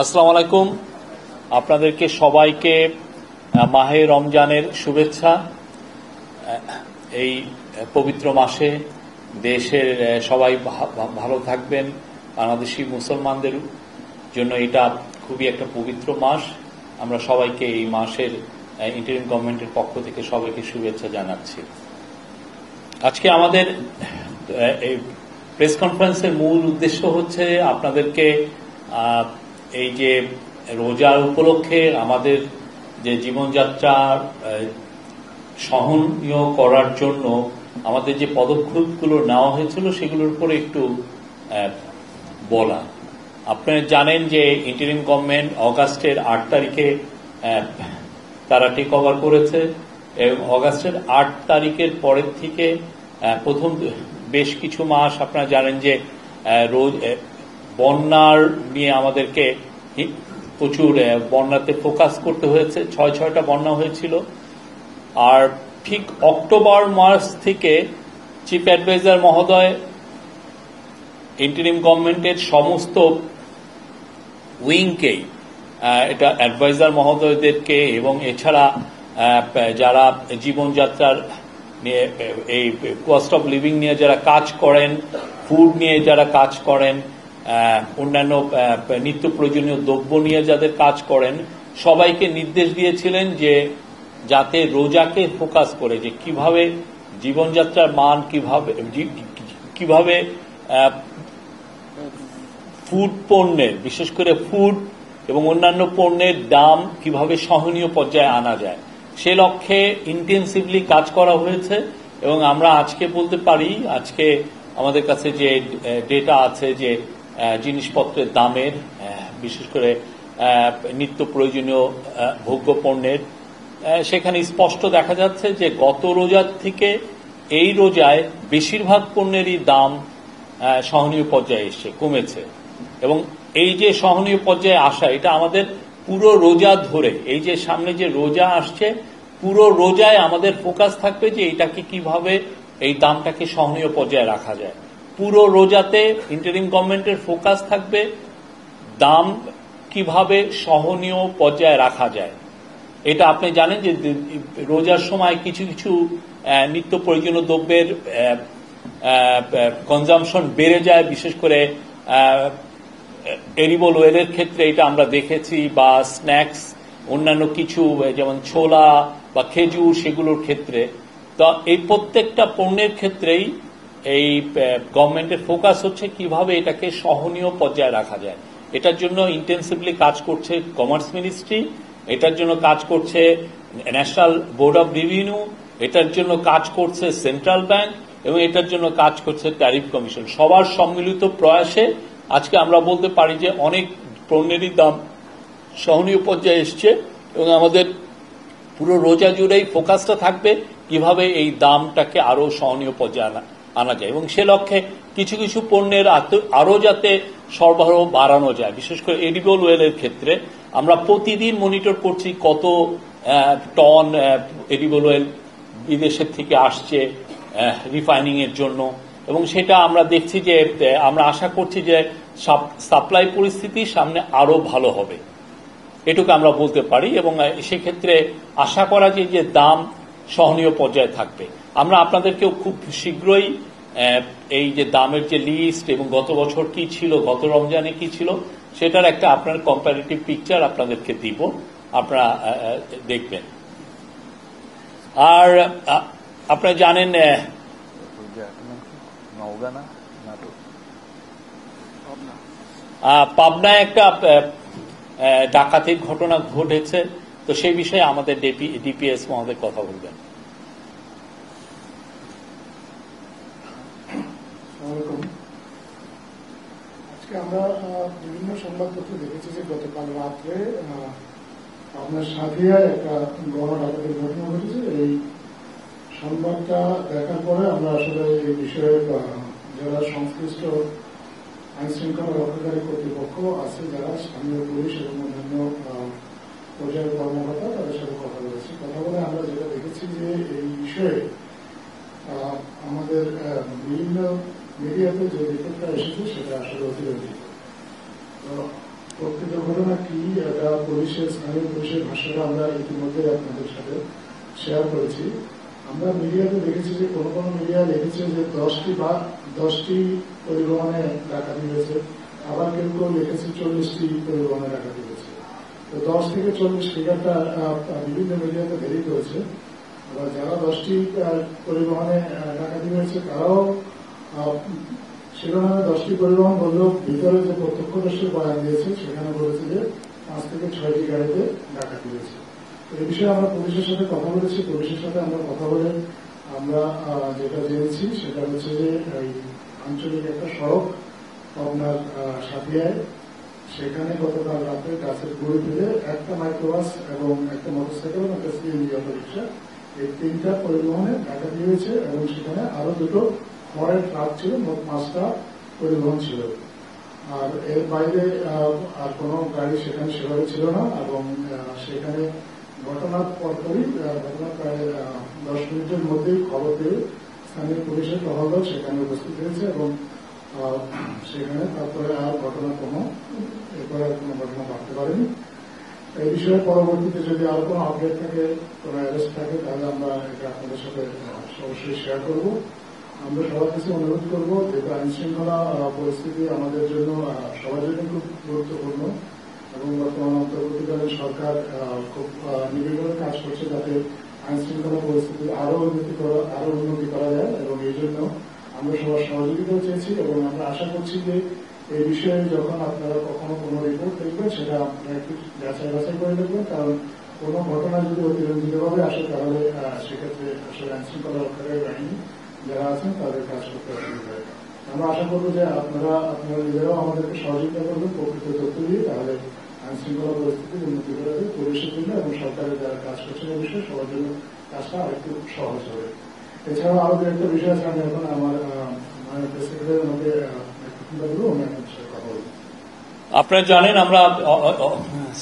আসসালামু আলাইকুম। আপনাদেরকে সবাইকে মাহে রমজানের শুভেচ্ছা। এই পবিত্র মাসে দেশের সবাই ভালো থাকবেন। বাংলাদেশি মুসলমানদের জন্য এটা খুবই একটা পবিত্র মাস। আমরা সবাইকে এই মাসের ইন্টারিম গভর্নমেন্টের পক্ষ থেকে সবাইকে শুভেচ্ছা জানাচ্ছি। আজকে আমাদের এই প্রেস কনফারেন্সের মূল উদ্দেশ্য হচ্ছে আপনাদেরকে এই যে রোজার উপলক্ষে আমাদের যে জীবনযাত্রা সহনীয় করার জন্য আমাদের যে পদক্ষেপগুলো নেওয়া হয়েছিল সেগুলোর উপরে একটু বলা। আপনারা জানেন যে ইন্টারিম গভর্নমেন্ট অগাস্টের 8 তারিখে তারা টেক ওভার করেছে এবং অগাস্টের 8 তারিখের পরের থেকে প্রথম বেশ কিছু মাস আপনারা জানেন যে বন্যার নিয়ে আমাদেরকে প্রচুর বন্যাতে ফোকাস করতে হয়েছে। 6টা বন্যা হয়েছিল। আর ঠিক অক্টোবর মাস থেকে চিফ অ্যাডভাইজার মহোদয় ইন্টারিম গভর্নমেন্টের সমস্ত উইংকেই এটা অ্যাডভাইজার মহোদয়দেরকে এবং এছাড়া যারা জীবনযাত্রার নিয়ে এই কস্ট অফ লিভিং নিয়ে যারা কাজ করেন, ফুড নিয়ে যারা কাজ করেন, অন্যান্য নিত্য প্রয়োজনীয় দ্রব্য নিয়ে যাদের কাজ করেন, সবাইকে নির্দেশ দিয়েছিলেন যে যাতে রোজাকে ফোকাস করে যে কিভাবে জীবনযাত্রার মান কিভাবে ফুড পণ্যের, বিশেষ করে ফুড এবং অন্যান্য পণ্যের দাম কিভাবে সহনীয় পর্যায়ে আনা যায়, সে লক্ষ্যে ইন্টেন্সিভলি কাজ করা হয়েছে। এবং আমরা আজকে বলতে পারি, আজকে আমাদের কাছে যে ডেটা আছে যে জিনিসপত্রের দামের, বিশেষ করে নিত্য প্রয়োজনীয় ভোগ্য পণ্যের, সেখানে স্পষ্ট দেখা যাচ্ছে যে গত রোজার থেকে এই রোজায় বেশিরভাগ পণ্যেরই দাম সহনীয় পর্যায়ে এসছে, কমেছে। এবং এই যে সহনীয় পর্যায়ে আসা, এটা আমাদের পুরো রোজা ধরে, এই যে সামনে যে রোজা আসছে পুরো রোজায় আমাদের ফোকাস থাকবে যে এটাকে কিভাবে এই দামটাকে সহনীয় পর্যায়ে রাখা যায়। পুরো রোজাতে ইন্টারিম গভর্নমেন্টের ফোকাস থাকবে দাম কিভাবে সহনীয় পর্যায়ে রাখা যায়। এটা আপনি জানেন যে রোজার সময় কিছু কিছু নিত্য প্রয়োজনীয় দ্রব্যের কনজামশন বেড়ে যায়, বিশেষ করে এডিবল অয়েলের ক্ষেত্রে এটা আমরা দেখেছি, বা স্ন্যাক্স, অন্যান্য কিছু যেমন ছোলা বা খেজুর, সেগুলোর ক্ষেত্রে। তো এই প্রত্যেকটা পণ্যের ক্ষেত্রেই এই গভর্নমেন্টের ফোকাস হচ্ছে কিভাবে এটাকে সহনীয় পর্যায়ে রাখা যায়। এটার জন্য ইন্টেন্সিভলি কাজ করছে কমার্স মিনিস্ট্রি, এটার জন্য কাজ করছে ন্যাশনাল বোর্ড অব রেভিনিউ, এটার জন্য কাজ করছে সেন্ট্রাল ব্যাংক, এবং এটার জন্য কাজ করছে ট্যারিফ কমিশন। সবার সম্মিলিত প্রয়াসে আজকে আমরা বলতে পারি যে অনেক পণ্যেরই দাম সহনীয় পর্যায়ে এসছে। এবং আমাদের পুরো রোজা জুড়েই ফোকাসটা থাকবে কিভাবে এই দামটাকে আরো সহনীয় পর্যায়ে আনা যায়, এবং সে লক্ষ্যে কিছু কিছু পণ্যের আরো যাতে সরবরাহ বাড়ানো যায়। বিশেষ করে এডিবল অয়েলের ক্ষেত্রে আমরা প্রতিদিন মনিটর করছি কত টন এডিবল অয়েল বিদেশের থেকে আসছে রিফাইনিং এর জন্য, এবং সেটা আমরা দেখছি যে আমরা আশা করছি যে সাপ্লাই পরিস্থিতি সামনে আরো ভালো হবে, এটুকু আমরা বলতে পারি। এবং সেক্ষেত্রে আশা করা যায় যে দাম সহনীয় পর্যায়ে থাকবে। আমরা আপনাদেরকেও খুব শীঘ্রই এই যে দামের যে লিস্ট এবং গত বছর কি ছিল, গত রমজানে কি ছিল, সেটার একটা আপনার কম্পারেটিভ পিকচার আপনাদেরকে দিব, আপনারা দেখবেন। আর আপনারা জানেন পাবনায় একটা ডাকাতির ঘটনা ঘটেছে, তো সেই বিষয়ে আমাদের ডিপিএস মহোদয় কথা বলবেন। আজকে আমরা বিভিন্ন সংবাদপত্র দেখেছি যে গতকাল রাত্রে আপনার সাদিয়ায় একটা গণডাকাতির ঘটনা ঘটেছে। এই সংবাদটা দেখার পরে আমরা আসলে এই বিষয়ে যারা সংশ্লিষ্ট আইন শৃঙ্খলা রক্ষাকারী কর্তৃপক্ষ আছে, যারা স্থানীয় পুলিশ এবং অন্যান্য পর্যায়ের কর্মকর্তা, তাদের সাথে কথা বলেছি। কথা বলে আমরা যেটা দেখেছি যে এই বিষয়ে আমাদের বিভিন্ন মিডিয়াতে যে রিপোর্টটা এসেছে সেটা আসলে অতিরঞ্জিত। তো প্রকৃত ঘটনা কি, এটা স্থানীয় পুলিশের ভাষাটা আমরা ইতিমধ্যে আপনাদের সাথে শেয়ার করেছি। আমরা মিডিয়াতে দেখেছি যে কোনো কোনো মিডিয়া লিখেছে যে 10টি পরিবহনে ডাকাতি হয়েছে, আবার কেউ কেউ লিখেছে 40টি পরিবহনে ডাকাতি হয়েছে। তো 10 থেকে 40 ফিগারটা বিভিন্ন মিডিয়াতে দেরি করেছে। আবার যারা 10টি পরিবহনে ডাকাতি হয়েছে তারাও শিরোনামে 10টি পরিবহন বললেও ভিতরে যে প্রত্যক্ষদর্শী বয়ান দিয়েছে সেখানে বলেছে যে 5 থেকে 6টি গাড়িতে ডাকাতি হয়েছে। এই বিষয়ে আমরা পুলিশের সাথে কথা বলেছি। পুলিশের সাথে আমরা কথা বলে আমরা যেটা জেনেছি সেটা হচ্ছে যে এই আঞ্চলিক একটা সড়ক আপনার সাথিয়ায়, সেখানে গতকাল রাতে গাছের গুঁড়ি ফেলে একটা মাইক্রোবাস এবং একটা মোটরসাইকেল এবং একটা সিএনজি অটো রিক্সা, এই 3টা পরিবহনে ডাকাতি হয়েছে এবং সেখানে আরো 2টো খড়ের ট্রাক ছিল, মোট 5টা পরিবহন ছিল। আর এর বাইরে আর কোনো গাড়ি সেখানে সেভাবে ছিল না। এবং সেখানে ঘটনার পরপরই ঘটনার প্রায় 10 মিনিটের মধ্যেই খবর পেয়ে স্থানীয় পুলিশের টহল দল সেখানে উপস্থিত হয়েছে এবং সেখানে তারপরে আর ঘটনা এরপরে আর কোনো ঘটনা ঘটতে পারেনি। এই বিষয়ে পরবর্তীতে যদি আরো কোনো আপডেট থাকে, কোনো অ্যারেস্ট থাকে, তাহলে আমরা এটা আপনাদের সাথে অবশ্যই শেয়ার করব। আমরা সবার কাছে অনুরোধ করব, যেহেতু আইন শৃঙ্খলা পরিস্থিতি আমাদের জন্য সবার জন্য খুব গুরুত্বপূর্ণ এবং বর্তমান অন্তর্বর্তীকালীন সরকার খুব নিবিড়ভাবে কাজ করছে যাতে আইন শৃঙ্খলা পরিস্থিতি আরো উন্নতি করা যায়। এবং এই জন্য আমরা সবার সহযোগিতাও চেয়েছি এবং আমরা আশা করছি যে এই বিষয়ে যখন আপনারা কখনো কোনো রিপোর্ট দেখবেন সেটা আপনারা একটু যাচাই বাছাই করে দেখবেন, কারণ কোনো ঘটনা যদি অতিরঞ্জিতভাবে আসে তাহলে সেক্ষেত্রে আসলে আইন শৃঙ্খলা রক্ষাকারী বাহিনী যারা আছেন তাদের কাজ করতে অসুবিধা হয়। আমরা আশা করবো যে আপনারা নিজেরাও আমাদেরকে সহযোগিতা করবেন প্রকৃত তথ্য দিয়ে, তাহলে আইন শৃঙ্খলা পরিস্থিতি উন্নতি করা যায় পুলিশের জন্য এবং সরকারের যারা কাজ করছেন এই বিষয়ে সবার জন্য কাজটা আরেকটু সহজ হবে। এছাড়াও আরো দু একটা বিষয় আছে, আমি এখন আমার প্রেস সেক্রেটারি আমাকে কথা বলবো। আপনারা জানেন আমরা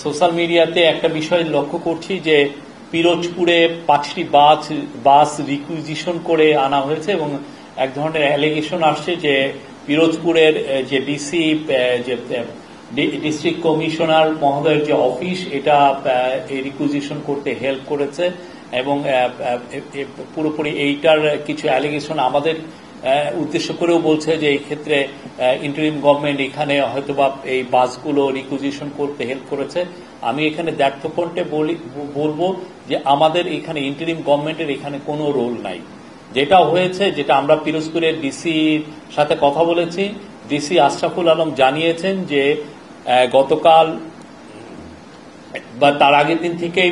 সোশ্যাল মিডিয়াতে একটা বিষয় লক্ষ্য করছি যে পিরোজপুরে 5টি বাস রিকুইজিশন করে আনা হয়েছে এবং এক ধরনের অ্যালিগেশন আসছে যে পিরোজপুরের যে ডিসি যে ডিস্ট্রিক্ট কমিশনার মহোদয়ের যে অফিস এটা রিকুইজিশন করতে হেল্প করেছে এবং পুরোপুরি এইটার কিছু অ্যালিগেশন আমাদের উদ্দেশ্য করেও বলছে যে এই ক্ষেত্রে ইন্টারিম গভর্নমেন্ট এখানে হয়তোবা এই বাসগুলো রিকুইজিশন করতে হেল্প করেছে। আমি এখানে দ্ব্যর্থকণ্ঠে বলবো যে আমাদের এখানে ইন্টারিম গভর্নমেন্টের এখানে কোনো রোল নাই। যেটা হয়েছে, যেটা আমরা পিরোজপুরের ডিসির সাথে কথা বলেছি, ডিসি আশরাফুল আলম জানিয়েছেন যে গতকাল বা তার আগের দিন থেকেই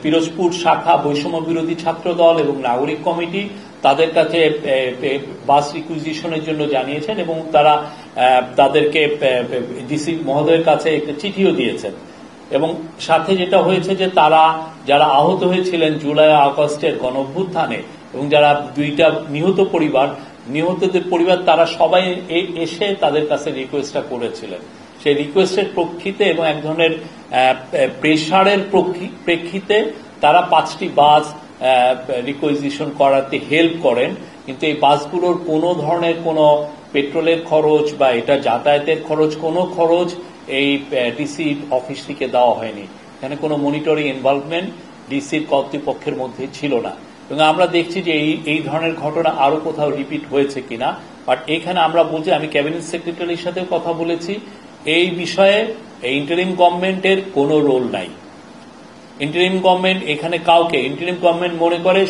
পিরোজপুর শাখা বৈষম্য বিরোধী ছাত্র দল এবং নাগরিক কমিটি তাদের কাছে বাস রিকুইজিশনের জন্য জানিয়েছেন এবং তারা তাদেরকে ডিসি মহোদয়ের কাছে একটা চিঠিও দিয়েছেন। এবং সাথে যেটা হয়েছে যে তারা যারা আহত হয়েছিলেন জুলাই আগস্টের গণঅভ্যুত্থানে এবং যারা 2টা নিহতদের পরিবার তারা সবাই এসে তাদের কাছে রিকোয়েস্টটা করেছিলেন। সেই রিকোয়েস্টের প্রেক্ষিতে এবং এক ধরনের প্রেশারের প্রেক্ষিতে তারা 5টি বাস রিকুইজিশন করাতে হেল্প করেন, কিন্তু এই বাসগুলোর কোনো ধরনের কোনো পেট্রোলের খরচ বা এটা যাতায়াতের খরচ কোনো খরচ এই ডিসি অফিস থেকে দেওয়া হয়নি। এখানে কোনো মনিটরিং ইনভলভমেন্ট ডিসির কর্তৃপক্ষের মধ্যে ছিল না এবং আমরা দেখছি যে এই ধরনের ঘটনা আরো কোথাও রিপিট হয়েছে কিনা। বাট এখানে আমরা বলছি, আমি ক্যাবিনেট সেক্রেটারির সাথেও কথা বলেছি, এই বিষয়ে ইন্টারিম গভর্নমেন্টের কোনো রোল নাই। ইন্টারিম গভর্নমেন্ট এখানে কাউকে, ইন্টারিম গভর্নমেন্ট মনে করে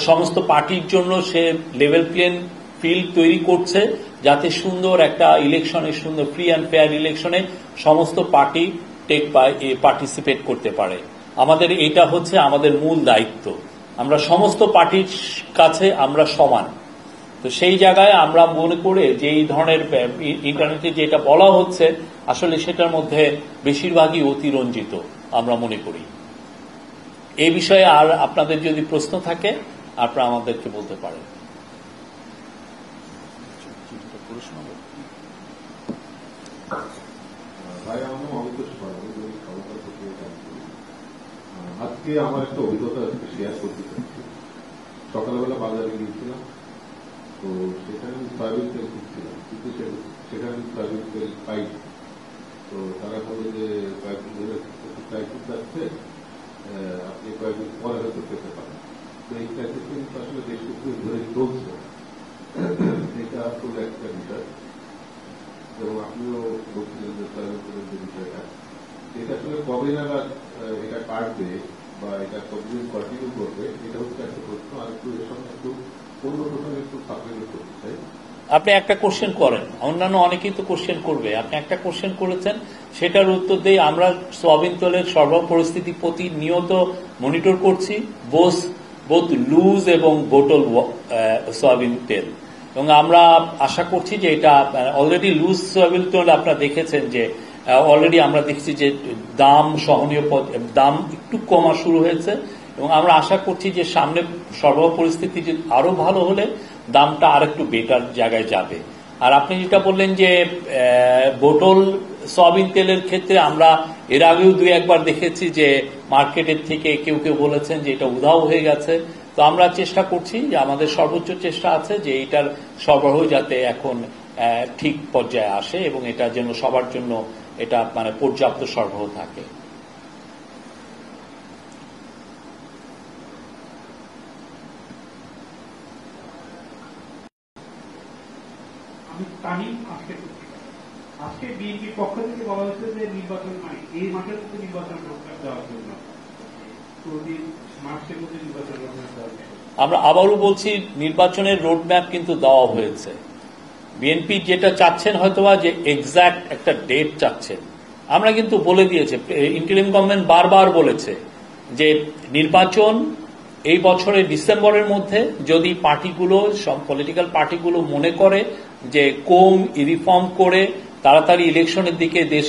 সমস্ত পার্টির জন্য সে লেভেল প্লেইং ফিল্ড তৈরি করছে যাতে সুন্দর একটা ইলেকশনে, সুন্দর ফ্রি অ্যান্ড ফেয়ার ইলেকশনে সমস্ত পার্টি পার্টিসিপেট করতে পারে। এটা হচ্ছে আমাদের মূল দায়িত্ব। আমরা সমস্ত পার্টির কাছে আমরা সমান। তো সেই জায়গায় আমরা মনে করে যে এই ধরনের ইন্টারনেটে যেটা বলা হচ্ছে আসলে সেটার মধ্যে বেশিরভাগই অতিরঞ্জিত আমরা মনে করি। এই বিষয়ে আর আপনাদের যদি প্রশ্ন থাকে আপনারা আমাদেরকে বলতে পারেন। আজকে আমার একটা অভিজ্ঞতা শেয়ার করতে চাচ্ছি। সকালবেলা বাজারে গিয়েছিলাম, তো সেখানে আমি সয়াবিন তেল খুঁজছিলাম, কিন্তু সেখানে আমি সয়াবিন তেল পাইনি। তো তারা বলল যে কয়েকদিন ধরে ক্রাইসিস যাচ্ছে, আপনি কয়েকদিন পরে হয়তো পেতে পারেন। তো এই ক্রাইসিস কিন্তু আসলে বেশ কিছুদিন ধরে চলছে, এটা আসলে একটা বিষয়। এবং আপনিও বলছিলেন যে সয়াবিন তেলের যে বিষয়টা, এটা আসলে কবে নাগাদ এটা কাটবে বা এটা কতদিন কন্টিনিউ করবে, এটা হচ্ছে একটা প্রশ্ন। আর একটু এর সঙ্গে একটু অন্য প্রসঙ্গে একটু সাবমিট করতে চাই। আপনি একটা কোশ্চেন করেন, অন্যান্য অনেকেই তো কোশ্চেন করবে, আপনি একটা কোশ্চেন করেছেন, সেটার উত্তর দিয়ে আমরা সয়াবিন তেলের সরবরাহ পরিস্থিতি প্রতিনিয়ত মনিটর করছি, বোথ লুজ এবং বোটল সয়াবিন তেল। এবং আমরা আশা করছি যে এটা অলরেডি লুজ সয়াবিন তেল আপনারা দেখেছেন যে অলরেডি আমরা দেখছি যে দাম সহনীয়, দাম একটু কমা শুরু হয়েছে। এবং আমরা আশা করছি যে সামনে সরবরাহ পরিস্থিতি আরো ভালো হলে দামটা আরেকটু বেটার জায়গায় যাবে। আর আপনি যেটা বললেন যে বোতল সয়াবিন তেলের ক্ষেত্রে আমরা এর আগেও দুই একবার দেখেছি যে মার্কেটের থেকে কেউ কেউ বলেছেন যে এটা উধাও হয়ে গেছে। তো আমরা চেষ্টা করছি যে আমাদের সর্বোচ্চ চেষ্টা আছে যে এটার সরবরাহ যাতে এখন ঠিক পর্যায়ে আসে এবং এটা যেন সবার জন্য এটা মানে পর্যাপ্ত সরবরাহ থাকে। আজকে বিএনপির পক্ষ থেকে বলা হয়েছে যে নির্বাচন এই মাসের মধ্যে নির্বাচন দেওয়ার জন্য, মার্চের মধ্যে নির্বাচন আমরা আবারও বলছি নির্বাচনের রোডম্যাপ কিন্তু দেওয়া হয়েছে। বিএনপি যেটা চাচ্ছেন হয়তোবা যে এক্সাক্ট একটা ডেট চাচ্ছেন, আমরা কিন্তু বলে দিয়েছে, ইন্টারিম গভর্নমেন্ট বারবার বলেছে যে নির্বাচন এই বছরের ডিসেম্বরের মধ্যে যদি পার্টিগুলো, সব পলিটিক্যাল পার্টিগুলো মনে করে যে কম রিফর্ম করে তাড়াতাড়ি ইলেকশনের দিকে দেশ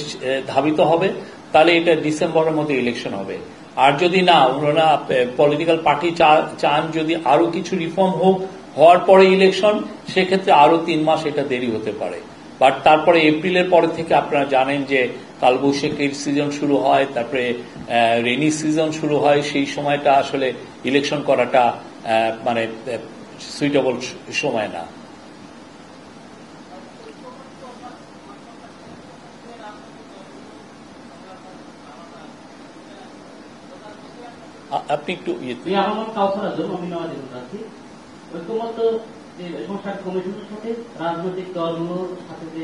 ধাবিত হবে, তাহলে এটা ডিসেম্বরের মধ্যে ইলেকশন হবে। আর যদি না, ওনারা পলিটিক্যাল পার্টি চান যদি আরো কিছু রিফর্ম হোক, হওয়ার পরে ইলেকশন, সেক্ষেত্রে আরো 3 মাস এটা দেরি হতে পারে। বাট তারপরে এপ্রিলের পরে থেকে আপনারা জানেন যে কালবৈশাখীর সিজন শুরু হয়, তারপরে রেনি সিজন শুরু হয়, সেই সময়টা আসলে ইলেকশন করাটা মানে সুইটেবল সময় না। আপনি একটু ঐক্যমত যে সংস্কার কমিশনের সাথে রাজনৈতিক দলগুলোর সাথে যে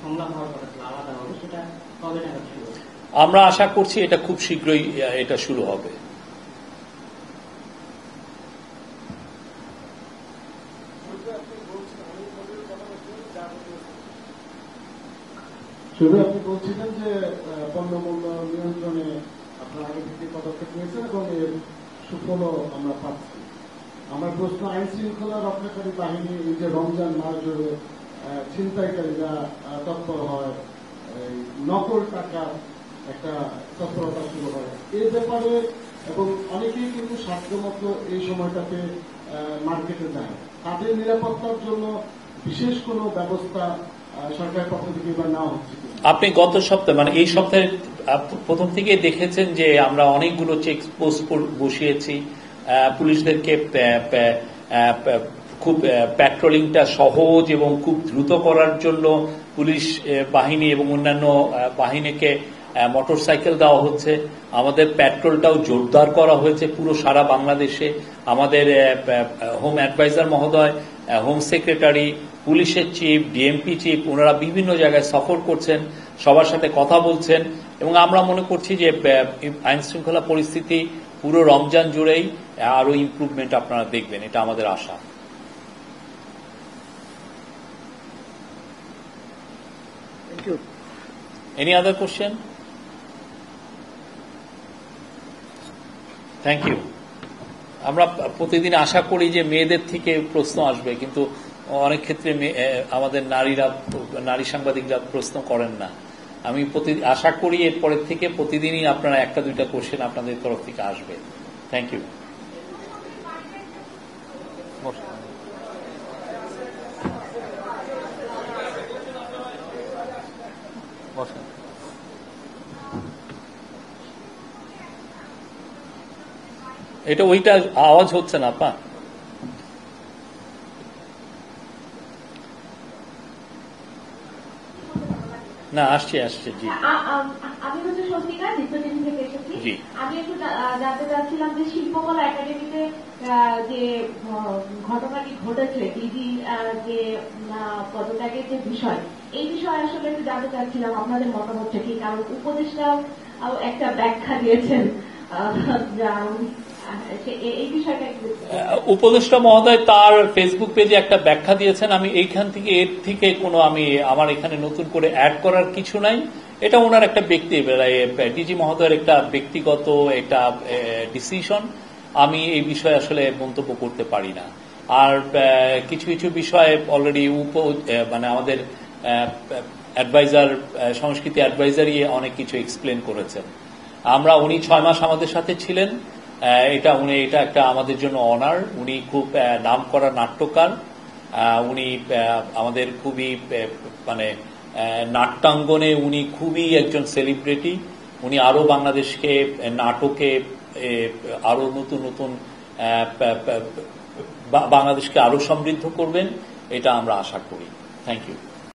সংলাপ হওয়ার কথা ছিল আলাদা হবে, সেটা কবে নাগাদ শুরু হবে? আমরা আশা করছি এটা খুব শীঘ্রই এটা শুরু হবে। শুধু আপনি বলছিলেন যে পণ্যমূল্য নিয়ন্ত্রণে আপনার আগে থেকে পদক্ষেপ নিয়েছেন এবং এর সুফলও আমরা পাচ্ছি। আমার প্রশ্ন, আইন শৃঙ্খলা রক্ষাকারী বাহিনী এই যে রমজান মাস জুড়ে ছিনতাইকারীরা তৎপর হয়, নকল টাকা একটা তৎপরতা শুরু হয়, এই ব্যাপারে এবং অনেকেই কিন্তু সাধ্যমতো এই সময়টাতে মার্কেটে যায়, তাদের নিরাপত্তার জন্য বিশেষ কোনো ব্যবস্থা সরকারের পক্ষ থেকে এবার নেওয়া হচ্ছে? আপনি গত সপ্তাহে মানে এই সপ্তাহে প্রথম থেকে দেখেছেন যে আমরা অনেকগুলো চেক পোস্ট বসিয়েছি, পুলিশদেরকে খুব প্যাট্রোলিংটা সহজ এবং খুব দ্রুত করার জন্য পুলিশ বাহিনী এবং অন্যান্য বাহিনীকে মোটরসাইকেল দেওয়া হচ্ছে। আমাদের পেট্রোলটাও জোরদার করা হয়েছে পুরো সারা বাংলাদেশে। আমাদের হোম অ্যাডভাইজার মহোদয়, হোম সেক্রেটারি, পুলিশের চিফ, ডিএমপি চিফ, ওনারা বিভিন্ন জায়গায় সফর করছেন, সবার সাথে কথা বলছেন এবং আমরা মনে করছি যে আইন শৃঙ্খলা পরিস্থিতি পুরো রমজান জুড়েই আরো ইমপ্রুভমেন্ট আপনারা দেখবেন, এটা আমাদের আশা। Thank you. Any other question? Thank you. আমরা প্রতিদিন আশা করি যে মেয়েদের থেকে প্রশ্ন আসবে, কিন্তু অনেক ক্ষেত্রে আমাদের নারী সাংবাদিকরা প্রশ্ন করেন না। আমি আশা করি এরপরের থেকে প্রতিদিনই আপনারা একটা দুইটা কোশ্চেন আপনাদের তরফ থেকে আসবে। Thank you. এটা ওইটা আওয়াজ হচ্ছে না আপা। না আসছে জি আমি হচ্ছে স্বস্তিকা চিত্রটিভি থেকে এসেছি। জি। আমি একটু জানতে চাচ্ছিলাম যে শিল্পকলা একাডেমিতে যে ঘটনাটি ঘটেছে, ডিজি যে পদত্যাগের যে বিষয়, এই বিষয়ে আসলে একটু জানতে চাচ্ছিলাম আপনাদের মতামতটা কি, কারণ উপদেষ্টাও একটা ব্যাখ্যা দিয়েছেন এই বিষয়টা। উপদেষ্টা মহোদয় তার ফেসবুক পেজে একটা ব্যাখ্যা দিয়েছেন। আমি এইখান থেকে এর থেকে কোনো আমার এখানে নতুন করে অ্যাড করার কিছু নাই। এটা ওনার একটা ডিজি মহোদয়ের একটা ব্যক্তিগত একটা ডিসিশন। আমি এই বিষয়ে আসলে মন্তব্য করতে পারি না। আর কিছু কিছু বিষয়ে অলরেডি আমাদের অ্যাডভাইজার, সংস্কৃতি অ্যাডভাইজারই অনেক কিছু এক্সপ্লেন করেছেন। উনি 6 মাস আমাদের সাথে ছিলেন। এটা একটা আমাদের জন্য অনার। উনি খুব নামকরা নাট্যকার। উনি আমাদের খুবই নাট্যাঙ্গনে উনি খুবই একজন সেলিব্রিটি। উনি আরো বাংলাদেশকে নাটকে আরো নতুন নতুন বাংলাদেশকে আরো সমৃদ্ধ করবেন, এটা আমরা আশা করি। Thank you.